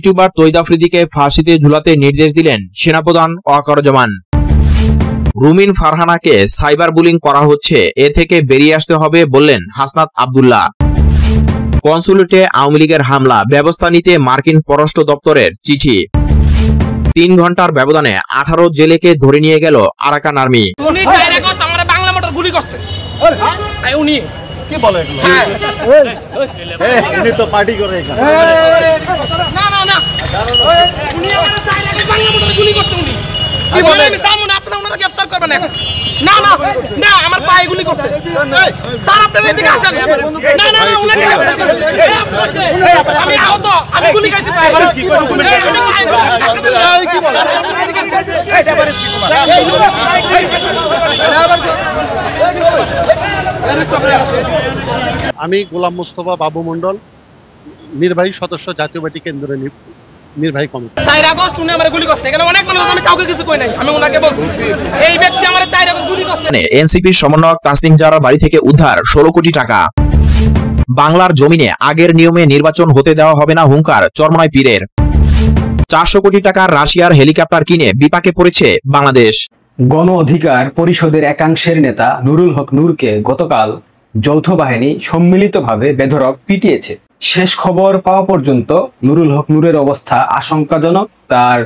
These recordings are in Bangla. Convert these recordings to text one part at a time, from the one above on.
ইউটিউবার তৈয়দ আফ্রিদিকে ফাঁসিতে ঝুলাতে নির্দেশ দিলেন সেনাপ্রধান ওয়াকারুজ্জামান। রুমিন ফারহানাকে সাইবার বুলিং করা হচ্ছে, এ থেকে বেরিয়ে আসতে হবে বললেন হাসনাত আব্দুল্লাহ। কনসুলেটে আওয়ামী লীগের হামলা, ব্যবস্থা নিতে মার্কিন পররাষ্ট্র দপ্তরের চিঠি। 3 ঘন্টার ব্যবধানে 18 জেলেকে ধরে নিয়ে গেল আরাকান আর্মি। কি বলে এগুলো? উনি তো পার্টি করে এখানে। না না না, উনি আমাদের চাইলে বাংলা মোটরে গুলি করতে। উনি কি বলে? আমি সামনে আপনারা ওনারা গ্রেফতার করবেন এখন। না না না, আমার পায়ে গুলি করছে স্যার, আপনারা এদিকে আসেন। না না না, উনাকে গ্রেফতার করবেন। আমি আহত, আমি গুলি খাইছি পায়ে। কি করে ডকুমেন্ট? এই কি বলে? এদিকে আসেন। এটা বারিশ কি তোমার? আমি গোলাম মোস্তফা বাবু মন্ডল, নির্বাহী সদস্য জাতীয় পার্টি কেন্দ্রের নির্বাহী কমিটি। 4 আগস্ট উনি আমারে গুলি করছে। এখানে অনেক মানুষ, আমি কাউকে কিছু কই নাই, আমি ওনাকে বলছি এই ব্যক্তি আমারে 4 আগস্ট গুলি করছে। এনসিপির সমন্বয়ক তাসনিম জারার বাড়ি থেকে উদ্ধার 16 কোটি টাকা। বাংলার জমিনে আগের নিয়মে নির্বাচন হতে দেওয়া হবে না হুঙ্কার চরমনাই পীরের। 400 কোটি টাকার রাশিয়ার হেলিকপ্টার কিনে বিপাকে পড়েছে বাংলাদেশ। গণ অধিকার পরিষদের একাংশের নেতা নুরুল হক নূরকে গতকাল যৌথ বাহিনী সম্মিলিতভাবে বেধড়ক পিটিয়েছে। শেষ খবর পাওয়া পর্যন্ত নুরুল হক নূরের অবস্থা আশঙ্কাজনক। তার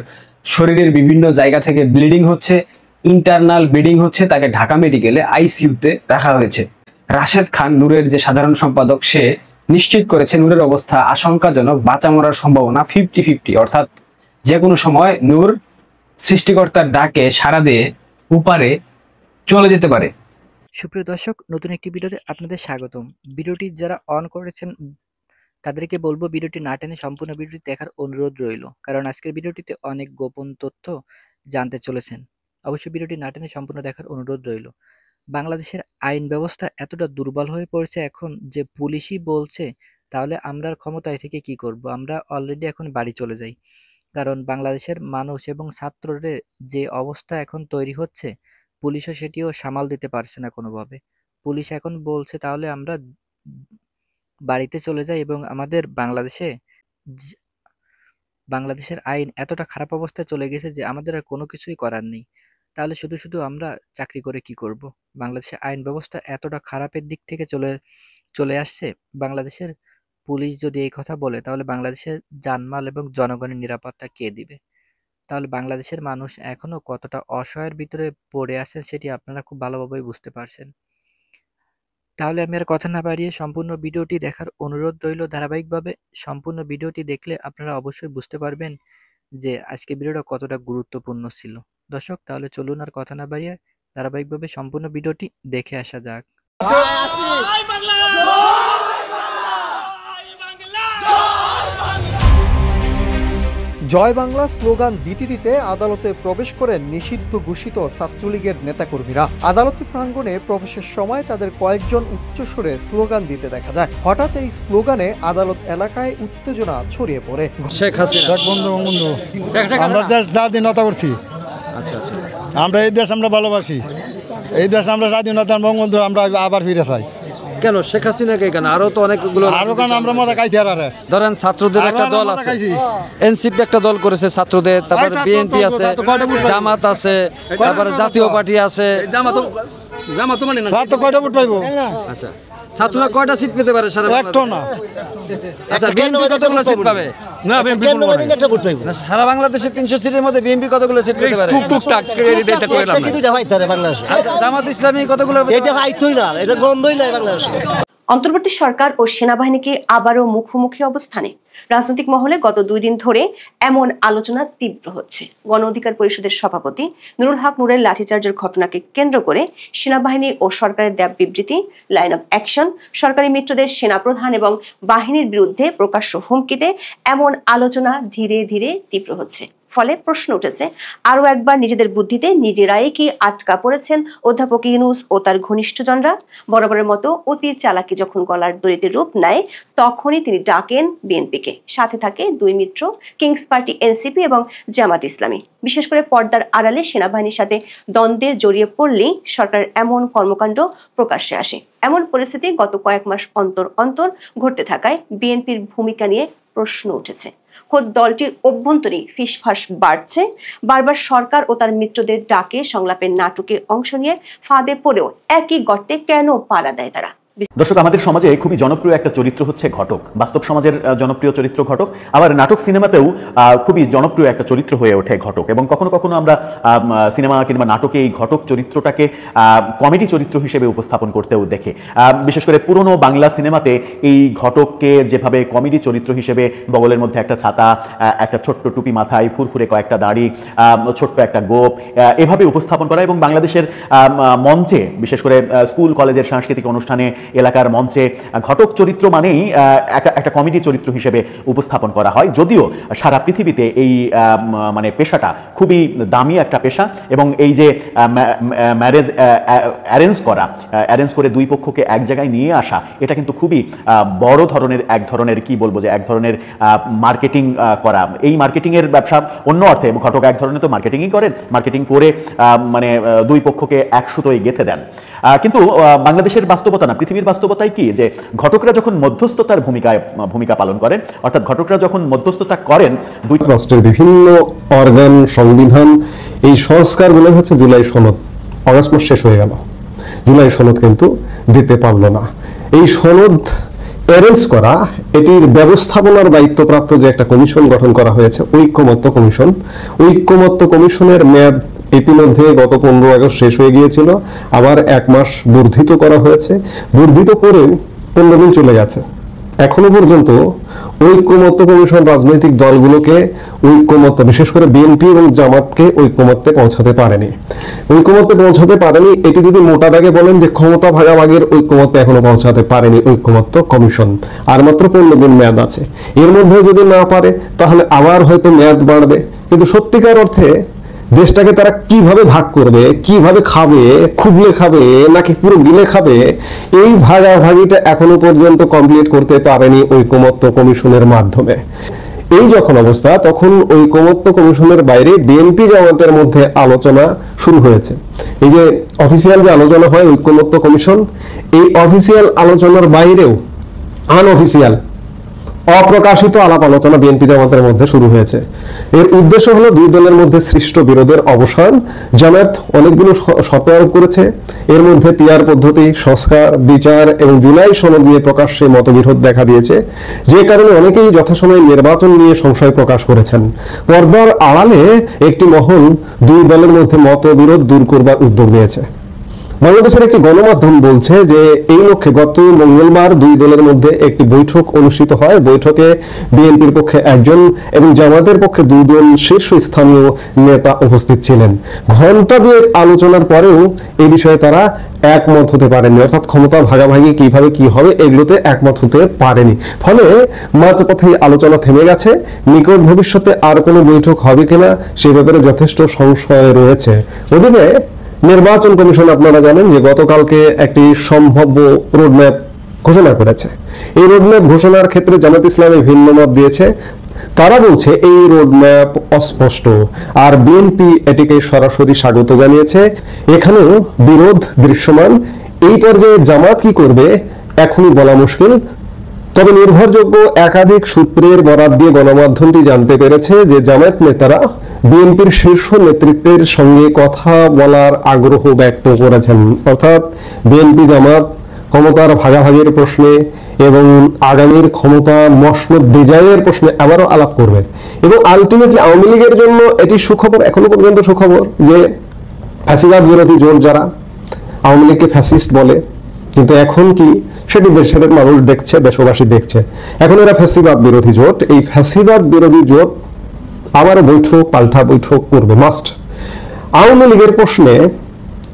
শরীরের বিভিন্ন জায়গা থেকে ব্লিডিং হচ্ছে, ইন্টারনাল ব্লিডিং হচ্ছে। তাকে ঢাকা মেডিকেলে আইসিইউতে রাখা হয়েছে। রাশেদ খান, নূরের যে সাধারণ সম্পাদক, সে নিশ্চিত করেছে নূরের অবস্থা আশঙ্কাজনক, বাঁচা মরার সম্ভাবনা 50-50, অর্থাৎ যে কোনো সময় নূর সৃষ্টিকর্তার ডাকে সাড়া দিয়ে উপারে চলে যেতে পারে। সুপ্রিয় দর্শক, নতুন একটি ভিডিওতে আপনাদের স্বাগতম। ভিডিওটি যারা অন করেছেন তাদেরকে বলবো ভিডিওটি না টেনে সম্পূর্ণ ভিডিওটি দেখার অনুরোধ রইল, কারণ আজকের ভিডিওটিতে অনেক গোপন তথ্য জানতে চলেছেন। অবশ্যই ভিডিওটি না টেনে সম্পূর্ণ দেখার অনুরোধ রইল। বাংলাদেশের আইন ব্যবস্থা এতটা দুর্বল হয়ে পড়েছে এখন যে পুলিশই বলছে, তাহলে আমরা ক্ষমতায় থেকে কি করব? আমরা অলরেডি এখন বাড়ি চলে যাই। কারণ বাংলাদেশের মানুষ এবং ছাত্রদের যে অবস্থা এখন তৈরি হচ্ছে, পুলিশও সেটিও সামাল দিতে পারছে না কোনোভাবে। পুলিশ এখন বলছে তাহলে আমরা বাড়িতে চলে যাই, এবং আমাদের বাংলাদেশের আইন এতটা খারাপ অবস্থায় চলে গেছে যে আমাদের আর কোনো কিছুই করার নেই। তাহলে শুধু শুধু আমরা চাকরি করে কি করব? বাংলাদেশের আইন ব্যবস্থা এতটা খারাপের দিক থেকে চলে আসছে। বাংলাদেশের পুলিশ যদি এই কথা বলে, তাহলে বাংলাদেশের জানমাল এবং জনগণের নিরাপত্তা কে দিবে? তাহলে বাংলাদেশের মানুষ এখনো কতটা অসহায়ের ভিতরে পড়ে আছেন সেটি আপনারা খুব ভালোভাবেই বুঝতে পারছেন। তাহলে আমি আর কথা না বাড়িয়ে সম্পূর্ণ ভিডিওটি দেখার অনুরোধ রইল ধারাবাহিকভাবে। সম্পূর্ণ ভিডিওটি দেখলে আপনারা অবশ্যই বুঝতে পারবেন যে আজকে ভিডিওটা কতটা গুরুত্বপূর্ণ ছিল। দর্শক, তাহলে চলুন আর কথা না বাড়িয়ে ধারাবাহিকভাবে সম্পূর্ণ ভিডিওটি দেখে আসা যাক। জয় বাংলা স্লোগান দিতে দিতে আদালতে প্রবেশ করেন নিষিদ্ধ ঘোষিত ছাত্রলীগের নেতাকর্মীরা। আদালত প্রাঙ্গণে প্রবেশের সময় তাদের কয়েকজন উচ্চস্বরে স্লোগান দিতে দেখা যায়। হঠাৎ এই স্লোগানে আদালত এলাকায় উত্তেজনা ছড়িয়ে পড়ে। শেখ হাসিনা, শেখ বঙ্গবন্ধু, আমরা স্বাধীনতা করছি। আচ্ছা আচ্ছা, আমরা এই দেশ আমরা ভালোবাসি, এই দেশ আমরা স্বাধীনতা, বঙ্গবন্ধু আমরা আবার ফিরে চাই। কেন শেখ হাসিনাকে? কেন আরো তো অনেকগুলো, আরো কেন আমরা মজা খাইছি। আর ধরেন ছাত্রদের একটা দল আছে, এনসিপি একটা দল করেছে ছাত্রদের, তারপরে বিএনপি আছে, জামাত আছে, তারপরে জাতীয় পার্টি আছে। জামাত মানে না, তো কয়টা ভোট পাইবো? আচ্ছা, ছাত্ররা কয়টা সিট পেতে পারে? একটা না। আচ্ছা, বিএনপি কতগুলো সিট পাবে? না, বিএনপি একটা ভোট পাইবো। সারা বাংলাদেশে 300 সিটের মধ্যে বিএনপি কতগুলো সিট পেতে পারে? টুকটাক এটা কইলাম না, দুইটা হইতে পারে বাংলাদেশে। জামাত ইসলামী কতগুলো? এটা হইতোই না, এটা গন্ধই নাই বাংলাদেশে। অন্তর্বর্তী সরকার ও সেনাবাহিনীকে আবারও মুখোমুখি অবস্থানে রাজনৈতিক মহলে গত 2 দিন ধরে এমন আলোচনা তীব্র হচ্ছে। গণ অধিকার পরিষদের সভাপতি নুরুল হক নূরের লাঠিচার্জের ঘটনাকে কেন্দ্র করে সেনাবাহিনী ও সরকারের দেয়া বিবৃতি, লাইন অফ অ্যাকশন, সরকারি মিত্রদের সেনাপ্রধান এবং বাহিনীর বিরুদ্ধে প্রকাশ্য হুমকিতে এমন আলোচনা ধীরে ধীরে তীব্র হচ্ছে। ফলে প্রশ্ন উঠেছে, আরো একবার নিজেদের বুদ্ধিতে নিজেরাই কি আটকা পড়েছেন অধ্যাপক ইউনূস ও তার ঘনিষ্ঠজনরা? বরাবরের মতো অতি চালাকি যখন গলার দড়িতে রূপ নেয়, তখনই তিনি ডাকেন বিএনপিকে। সাথে থাকে দুই মিত্র কিংস পার্টি এনসিপি এবং জামাত ইসলামী। বিশেষ করে পর্দার আড়ালে সেনাবাহিনীর সাথে দ্বন্দ্বে জড়িয়ে পড়লেই সরকারের এমন কর্মকাণ্ড প্রকাশ্যে আসে। এমন পরিস্থিতি গত কয়েক মাস অন্তর অন্তর ঘটতে থাকায় বিএনপির ভূমিকা নিয়ে প্রশ্ন উঠেছে। খোদ দলটির অভ্যন্তরেই ফিসফাস বাড়ছে। বারবার সরকার ও তার মিত্রদের ডাকে সংলাপের নাটকে অংশ নিয়ে ফাঁদে পড়েও একই গর্তে কেন পাড়া দেয় তারা? দর্শক, আমাদের সমাজে খুবই জনপ্রিয় একটা চরিত্র হচ্ছে ঘটক। বাস্তব সমাজের জনপ্রিয় চরিত্র ঘটক, আবার নাটক সিনেমাতেও খুবই জনপ্রিয় একটা চরিত্র হয়ে ওঠে ঘটক। এবং কখনো কখনো আমরা সিনেমা কিংবা নাটকে এই ঘটক চরিত্রটাকে কমেডি চরিত্র হিসেবে উপস্থাপন করতেও দেখে। বিশেষ করে পুরনো বাংলা সিনেমাতে এই ঘটককে যেভাবে কমেডি চরিত্র হিসেবে বগলের মধ্যে একটা ছাতা, একটা ছোট্ট টুপি মাথায়, ফুরফুরে কয়েকটা দাড়ি, ছোট্ট একটা গোপ, এভাবে উপস্থাপন করা এবং বাংলাদেশের মঞ্চে বিশেষ করে স্কুল কলেজের সাংস্কৃতিক অনুষ্ঠানে, এলাকার মঞ্চে ঘটক চরিত্র মানেই একটা কমেডি চরিত্র হিসেবে উপস্থাপন করা হয়। যদিও সারা পৃথিবীতে এই মানে পেশাটা খুবই দামি একটা পেশা এবং এই যে ম্যারেজ অ্যারেঞ্জ করে দুই পক্ষকে এক জায়গায় নিয়ে আসা, এটা কিন্তু খুবই বড় ধরনের এক ধরনের মার্কেটিং করা। এই মার্কেটিংয়ের ব্যবসা অন্য অর্থে ঘটক এক ধরনের তো মার্কেটিংই করেন, মার্কেটিং করে মানে দুই পক্ষকে এক সুতোয় গেঁথে দেন। কিন্তু বাংলাদেশের বাস্তবতা না, পৃথিবীর বাস্তবতায় কি যে ঘটকরা যখন মধ্যস্থতার ভূমিকা পালন করেন, অর্থাৎ ঘটকরা যখন মধ্যস্থতা করেন, দুই রাষ্ট্রের বিভিন্ন অর্গান, সংবিধান, এই সংস্কারগুলো হচ্ছে জুলাই সনদ। অগাস্ট মাস শেষ হয়ে গেল, জুলাই সনদ কিন্তু দিতে পারলো না। এই সনদ অ্যারেঞ্জ করা, এটির ব্যবস্থাপনার দায়িত্বপ্রাপ্ত যে একটা কমিশন গঠন করা হয়েছে, ঐক্যমত্য কমিশনের মেয়াদ ইতিমধ্যে গত 15 আগস্ট শেষ হয়ে গিয়েছিল। আবার 1 মাস বর্ধিত করা হয়েছে। বর্ধিত করেও 15 দিন চলে গেছে। এখনো পর্যন্ত ঐক্যমত্য কমিশন রাজনৈতিক দলগুলোকে ঐক্যমত্য, বিশেষ করে বিএনপি এবং জামাতকে ঐক্যমত্যে পৌঁছাতে পারেনি। এটি যদি মোটা দাগে বলেন যে ক্ষমতা ভাগাভাগির ঐক্যমত্যে এখনো পৌঁছাতে পারেনি ঐক্যমত্য কমিশন। আর মাত্র 15 দিন মেয়াদ আছে। এর মধ্যে যদি না পারে তাহলে আবার হয়তো মেয়াদ বাড়বে। কিন্তু সত্যিকার অর্থে দেশটাকে তারা কিভাবে ভাগ করবে, কিভাবে খাবে, খুবলে খাবে নাকি পুরো গিলে খাবে, এই ভাগাভাগিটা এখনো পর্যন্ত কমপ্লিট করতে পারেনি ঐক্যমত্য কমিশনের মাধ্যমে। এই যখন অবস্থা, তখন ঐক্যমত্য কমিশনের বাইরে বিএনপি জামাতের মধ্যে আলোচনা শুরু হয়েছে। এই যে অফিসিয়াল যে আলোচনা হয় ঐক্যমত্য কমিশন, এই অফিসিয়াল আলোচনার বাইরেও আনঅফিসিয়াল, অপ্রকাশিত আলাপ আলোচনা বিএনপি জামাতের মধ্যে শুরু হয়েছে। এর উদ্দেশ্য হলো দুই দলের মধ্যে সৃষ্ট বিরোধের অবসান। জামাত অনেকগুলো শর্ত আরোপ করেছে। এর মধ্যে পিআর পদ্ধতি, সংস্কার, বিচার এবং জুলাই সনদ নিয়ে প্রকাশ্যে মতবিরোধ দেখা দিয়েছে, যে কারণে অনেকেই যথাসময়ে নির্বাচন নিয়ে সংশয় প্রকাশ করেছেন। পর্দার আড়ালে একটি মহল দুই দলের মধ্যে মতবিরোধ দূর করবার উদ্যোগ নিয়েছে। বাংলাদেশের একটি গণমাধ্যম বলছে যে এই লক্ষ্যে গত মঙ্গলবার দুই দলের মধ্যে একটি বৈঠক অনুষ্ঠিত হয়। বৈঠকে বিএনপির পক্ষে একজন এবং জামাতের পক্ষে দুজন শীর্ষস্থানীয় নেতা উপস্থিত ছিলেন। ঘণ্টা দুয়েক আলোচনার পরেও এই বিষয়ে তারা একমত হতে পারেনি, অর্থাৎ ক্ষমতা ভাগাভাগি কিভাবে কি হবে এগুলোতে একমত হতে পারেনি। ফলে মাঝপথে আলোচনা থেমে গেছে। নিকট ভবিষ্যতে আর কোনো বৈঠক হবে কিনা সে ব্যাপারে যথেষ্ট সংশয় রয়েছে। ওদিকে নির্বাচন কমিশন, আপনারা জানেন যে গতকালকে একটি সম্ভাব্য রোডম্যাপ ঘোষণা করেছে। এই রোডম্যাপ ঘোষণার ক্ষেত্রে জামাত ইসলামী ভিন্ন মত দিয়েছে। তারা বলছে এই রোডম্যাপ অস্পষ্ট, আর বিএনপি এটিকে সরাসরি স্বাগত জানিয়েছে। এখানেও বিরোধ দৃশ্যমান। এই পর্যায়ে জামাত কি করবে এখনই বলা মুশকিল। তবে নির্ভরযোগ্য একাধিক সূত্রের বরাত দিয়ে গণমাধ্যমটি জানতে পেরেছে যে জামায়াত নেতারা বিএনপির শীর্ষ নেতৃত্বের সঙ্গে কথা বলার আগ্রহ ব্যক্ত করেছেন। অর্থাৎ বিএনপি জামাত ক্ষমতার ভাগাভাগির প্রশ্নে এবং আগামীর ক্ষমতা মসনদ ডিজাইনের প্রশ্নে আবারও আলাপ করবে। এবং আলটিমেটলি আওয়ামী লীগের জন্য এটি সুখবর, এখনো পর্যন্ত সুখবর যে ফ্যাসিবাদ বিরোধী জোট, যারা আওয়ামী লীগকে ফ্যাসিস্ট বলে, কিন্তু এখন কি সেটি দেশের মানুষ দেখছে, দেশবাসী দেখছে। এখন এরা ফ্যাসিবাদ বিরোধী জোট। এই ফ্যাসিবাদ বিরোধী জোট আবার বৈঠক, পাল্টা বৈঠক করবে মাস্ট। আওয়ামী লীগের প্রশ্নে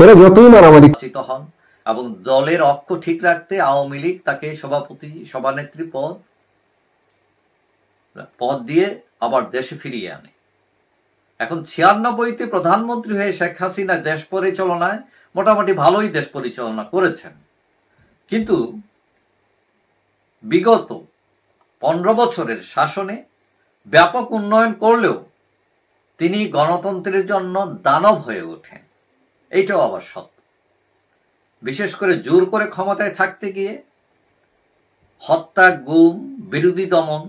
এরা যতই মারামারি হন এবং দলের অক্ষ ঠিক রাখতে আওয়ামী লীগ তাকে সভাপতি, সভানেত্রী পদ দিয়ে আবার দেশে ফিরিয়ে আনে। এখন 96-তে প্রধানমন্ত্রী হয়ে শেখ হাসিনা দেশ পরিচালনায় মোটামুটি ভালোই দেশ পরিচালনা করেছেন, কিন্তু বিগত 15 বছরের শাসনে ব্যাপক উন্নয়ন করলেও তিনি গণতন্ত্রের জন্য দানব হয়ে ওঠেন, এইটাও আবার সত্য। বিশেষ করে জোর করে ক্ষমতায় থাকতে গিয়ে হত্যা, গুম, বিরোধী দমন,